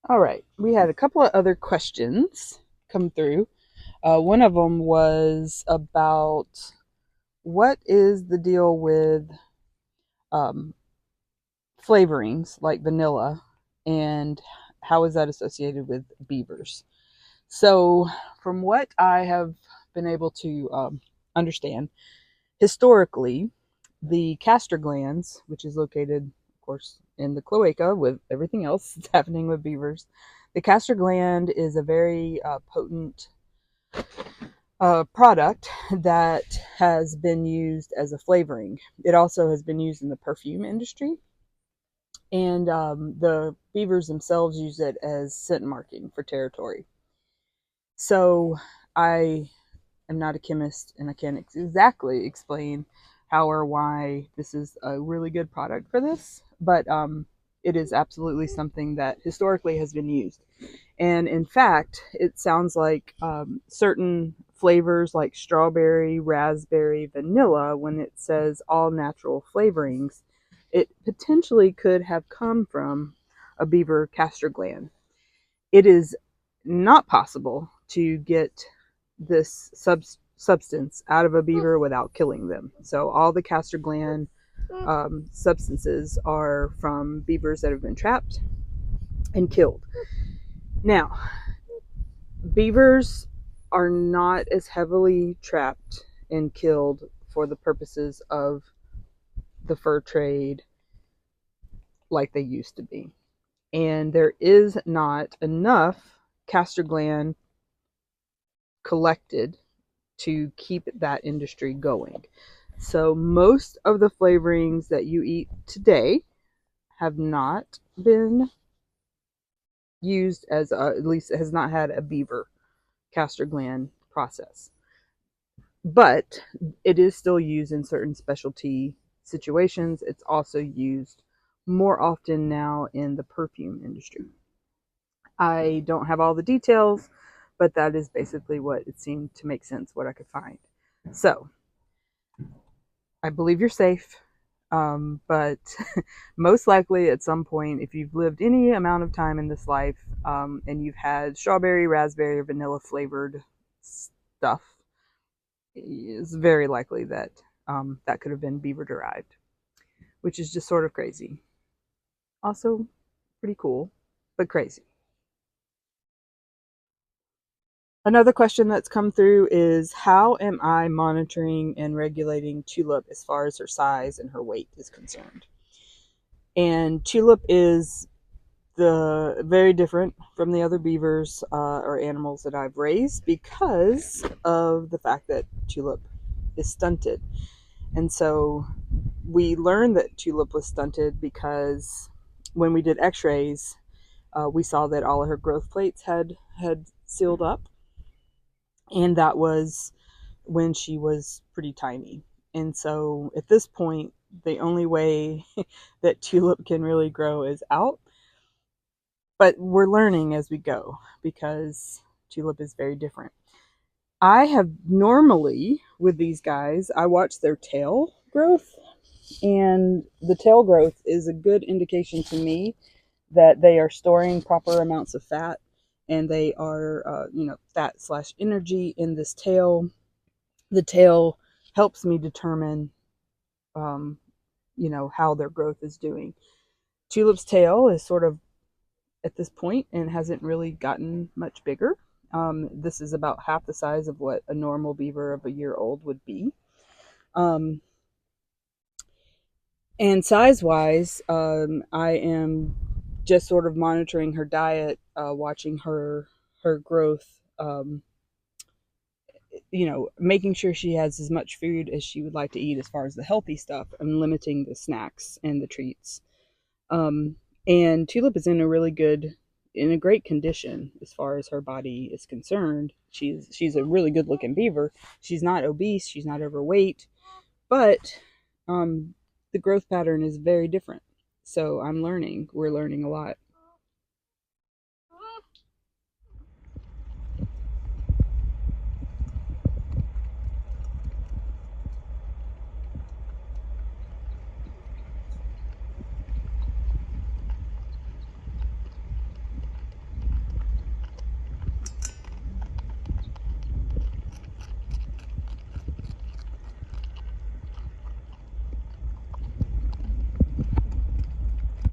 All right, we had a couple of other questions come through. One of them was about what is the deal with um, flavorings like vanilla and how is that associated with beavers? So, from what I have been able to understand, historically, the castor glands, which is located, of course, in the cloaca with everything else that's happening with beavers, the castor gland is a very potent product that has been used as a flavoring. It also has been used in the perfume industry, and the beavers themselves use it as scent marking for territory. So I am not a chemist and I can't exactly explain how or why this is a really good product for this, but it is absolutely something that historically has been used. And in fact, it sounds like certain flavors like strawberry, raspberry, vanilla, when it says all natural flavorings, it potentially could have come from a beaver castor gland. It is not possible to get this substance out of a beaver without killing them. So all the castor gland substances are from beavers that have been trapped and killed. Now, beavers are not as heavily trapped and killed for the purposes of the fur trade like they used to be. And there is not enough castor gland collected to keep that industry going. So most of the flavorings that you eat today have not been used as at least it has not had a beaver castor gland process. But it is still used in certain specialty situations. It's also used more often now in the perfume industry. I don't have all the details, but that is basically what it seemed to make sense, what I could find. So I believe you're safe. But most likely at some point, if you've lived any amount of time in this life and you've had strawberry, raspberry, or vanilla flavored stuff, it's very likely that that could have been beaver derived, which is just sort of crazy. Also, pretty cool, but crazy. Another question that's come through is how am I monitoring and regulating Tulip as far as her size and her weight is concerned? And Tulip is the very different from the other beavers or animals that I've raised because of the fact that Tulip is stunted. And so we learned that Tulip was stunted because when we did x-rays, we saw that all of her growth plates had sealed up, and that was when she was pretty tiny. And so at this point, the only way that Tulip can really grow is out. But we're learning as we go because Tulip is very different. I have normally, with these guys, I watch their tail growth, and the tail growth is a good indication to me that they are storing proper amounts of fat and they are, fat slash energy in this tail. The tail helps me determine, um, how their growth is doing. Tulip's tail is sort of at this point and hasn't really gotten much bigger. This is about half the size of what a normal beaver of a year old would be. Um, and size wise, I am just sort of monitoring her diet, watching her growth. Making sure she has as much food as she would like to eat as far as the healthy stuff, and limiting the snacks and the treats. Um, and Tulip is in a great condition as far as her body is concerned. She's a really good looking beaver. She's not obese. She's not overweight, but the growth pattern is very different. So we're learning a lot.